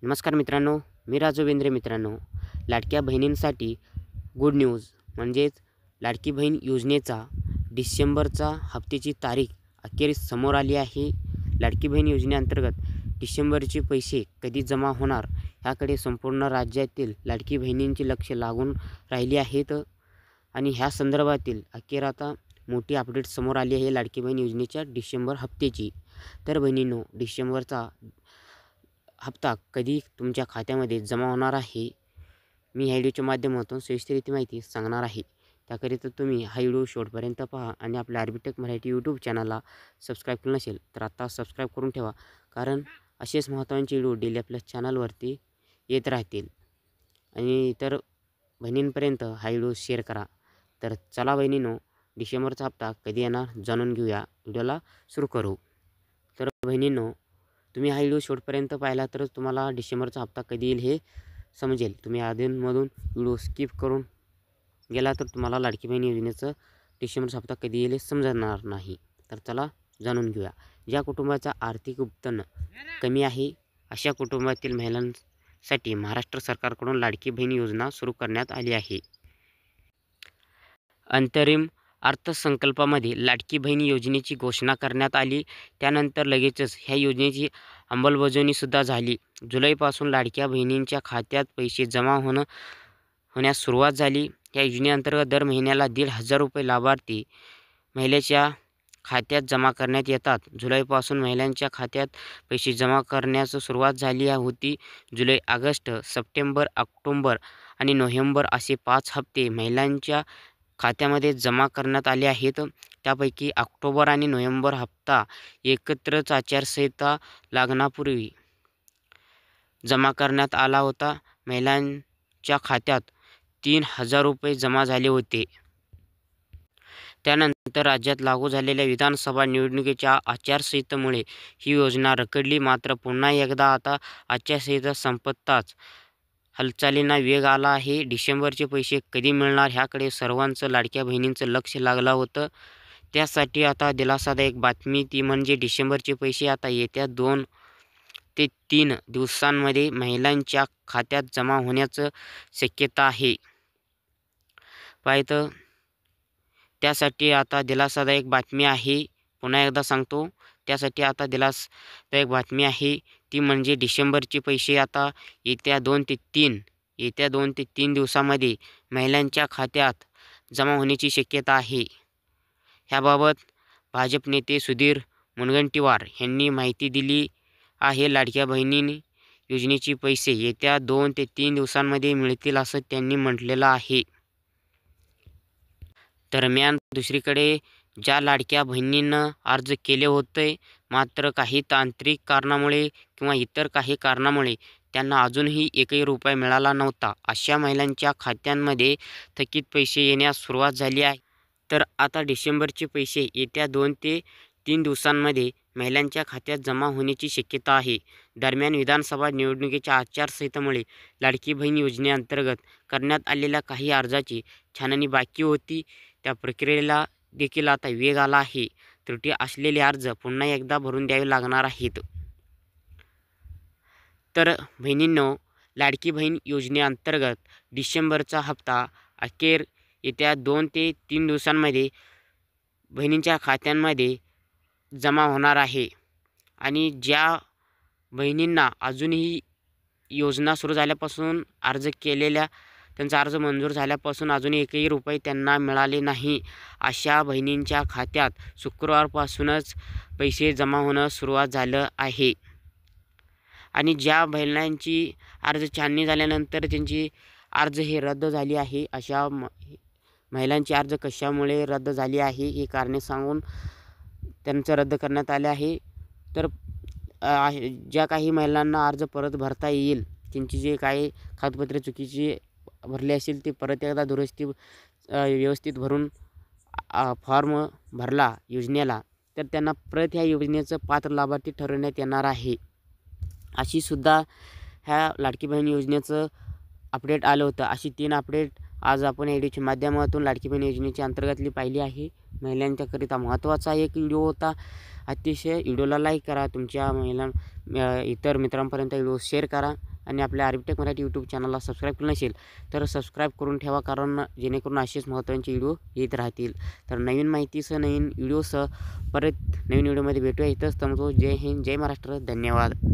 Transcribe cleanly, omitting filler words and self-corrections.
नमस्कार मित्रांनो, मी राजू बेंद्रे. मित्रांनो, लाडक्या बहिणींसाठी गुड न्यूज म्हणजेच लाडकी बहीण योजनेचा डिसेंबरचा हप्त्याची तारीख अखेर समोर आली आहे. लाडकी बहीण योजनेअंतर्गत डिसेंबरचे पैसे कधी जमा होणार ह्याकडे संपूर्ण राज्यातील लाडकी बहिणींचे लक्ष लागून राहिले आहेत आणि ह्या संदर्भातील अखेर आता मोठी अपडेट समोर आली आहे लाडकी बहीण योजनेच्या डिसेंबर हप्त्याची. तर बहिणींनो, डिसेंबरचा हप्ता कधी तुमच्या खात्यामध्ये जमा होणार आहे, मी ह्या व्हिडिओच्या माध्यमातून सविस्तर माहिती सांगणार आहे. त्याकरिता तुम्ही हा व्हिडिओ शेवटपर्यंत पहा आणि आपल्या आरबीटेक मराठी यूट्यूब चॅनलला सबस्क्राईब केलं नसेल तर आता सबस्क्राईब करून ठेवा, कारण असेच महत्त्वाचे व्हिडिओ डेली आपल्या चॅनलवरती येत राहतील. आणि इतर बहिणींपर्यंत हा व्हिडिओ शेअर करा. तर चला बहिणींनो, डिसेंबरचा हप्ता कधी येणार जाणून घेऊया. व्हिडिओला सुरू करू. तर बहिणींनो, तुम्ही हा व्हिडिओ शेवटपर्यंत पाहिला तरच तुम्हाला डिसेंबरचा हप्ता कधी येईल हे समजेल. तुम्ही अधूनमधून व्हिडिओ स्किप करून गेला तर तुम्हाला लाडकी बहीण योजनेचं डिसेंबरचा हप्ता कधी येईल हे समजणार नाही. तर चला जाणून घेऊया. ज्या कुटुंबाचा आर्थिक उत्पन्न कमी आहे अशा कुटुंबातील महिलांसाठी महाराष्ट्र सरकारकडून लाडकी बहीण योजना सुरू करण्यात आली आहे. अंतरिम अर्थसंकल्पामध्ये लाडकी बहीण योजनेची घोषणा करण्यात आली. त्यानंतर लगेचच ह्या योजनेची अंमलबजावणीसुद्धा झाली. जुलैपासून लाडक्या बहिणींच्या खात्यात पैसे जमा होण्यास सुरुवात झाली. या योजनेअंतर्गत दर महिन्याला 1,500 रुपये लाभार्थी महिलेच्या खात्यात जमा करण्यात येतात. जुलैपासून महिलांच्या खात्यात पैसे जमा करण्यास सुरुवात झाली होती. जुलै, ऑगस्ट, सप्टेंबर, ऑक्टोबर आणि नोव्हेंबर असे 5 हप्ते महिलांच्या खात्यामध्ये जमा करण्यात आले आहेत. त्यापैकी ऑक्टोबर आणि नोव्हेंबर हप्ता एकत्रच आचारसंहिता लागण्यापूर्वी जमा करण्यात आला होता. महिलांच्या खात्यात 3,000 रुपये जमा झाले होते. त्यानंतर राज्यात लागू झालेल्या विधानसभा निवडणुकीच्या आचारसंहितेमुळे ही योजना रखडली. मात्र पुन्हा एकदा आता आचारसंहिता संपताच हालचालींना वेग आला आहे. डिसेंबरचे पैसे कधी मिळणार ह्याकडे सर्वांचं लाडक्या बहिणींचं लक्ष लागलं होतं. त्यासाठी आता दिलासादायक बातमी, ती म्हणजे डिसेंबरचे पैसे आता येत्या 2 ते 3 दिवसांमध्ये महिलांच्या खात्यात जमा होण्याचं शक्यता आहे. पाहिलं, त्यासाठी आता दिलासादायक बातमी आहे. पुन्हा एकदा सांगतो, त्यासाठी आता दिलासादायक बातमी आहे, ती म्हणजे डिसेंबरचे पैसे आता येत्या 2 ते 3 दिवसामध्ये महिलांच्या खात्यात जमा होण्याची शक्यता आहे. ह्याबाबत भाजप नेते सुधीर मुनगंटीवार यांनी माहिती दिली आहे. लाडक्या बहिणी योजनेचे पैसे येत्या 2 ते 3 दिवसांमध्ये मिळतील असं त्यांनी म्हटलेलं आहे. दरम्यान दुसरीकडे ज्या लाडक्या बहिणींना अर्ज केले होते, मात्र काही तांत्रिक कारणामुळे किंवा इतर काही कारणामुळे त्यांना अजूनही एकही रुपया मिळाला नव्हता, अशा महिलांच्या खात्यांमध्ये थकीत पैसे येण्यास सुरुवात झाली आहे. तर आता डिसेंबरचे पैसे येत्या 2 ते 3 दिवसांमध्ये महिलांच्या खात्यात जमा होण्याची शक्यता आहे. दरम्यान विधानसभा निवडणुकीच्या आचारसंहितेमुळे लाडकी बहीण योजनेअंतर्गत करण्यात आलेल्या काही अर्जाची छाननी बाकी होती. त्या प्रक्रियेला देखील आता वेग आला आहे. त्रुटी असलेले अर्ज पुन्हा एकदा भरून द्यावे लागणार आहेत. तर बहिणींनो, लाडकी बहीण योजनेअंतर्गत डिसेंबरचा हप्ता अखेर येत्या 2 ते 3 दिवसांमध्ये बहिणींच्या खात्यांमध्ये जमा होणार आहे. आणि ज्या बहिणींना अजूनही योजना सुरू झाल्यापासून अर्ज केलेल्या, त्यांचा अर्ज मंजूर झाल्यापासून अजूनही एकही रुपये त्यांना मिळाले नाही, अशा बहिणींच्या खात्यात शुक्रवारपासूनच पैसे जमा होणं सुरुवात झालं आहे. आणि ज्या महिलांची अर्ज छाननी झाल्यानंतर त्यांची अर्ज हे रद्द झाली आहे, अशा महिलांची अर्ज कशामुळे रद्द झाली आहे ही कारणे सांगून त्यांचं रद्द करण्यात आले आहे. तर ज्या काही महिलांना अर्ज परत भरता येईल, त्यांची जे काही कागदपत्रे चुकीची भरली असेल ते परत एकदा दुरुस्ती व्यवस्थित भरून फॉर्म भरला योजनेला, तर त्यांना परत ह्या योजनेचं पात्र लाभार्थी ठरवण्यात येणार आहे. अशी सुद्धा ह्या लाडकी बहीण योजनेचं अपडेट आलं होतं. अशी 3 अपडेट आज आपण या व्हिडिओच्या माध्यमातून लाडकी बहीण योजनेच्या अंतर्गतली पाहिली आहे. महिलांच्याकरिता महत्त्वाचा एक व्हिडिओ होता. अतिशय व्हिडिओला लाईक करा, तुमच्या इतर मित्रांपर्यंत व्हिडिओ शेअर करा आणि आपल्या आर्बिटेक मराठी यूट्यूब चॅनलला सबस्क्राईब केलं नसेल तर सबस्क्राईब करून ठेवा, कारण जेणेकरून असेच महत्त्वाचे व्हिडिओ येत राहतील. तर नवीन माहितीसह नवीन व्हिडिओसह परत नवीन व्हिडिओमध्ये भेटूया. इथंच थांबतो. जय हिंद, जय महाराष्ट्र, धन्यवाद.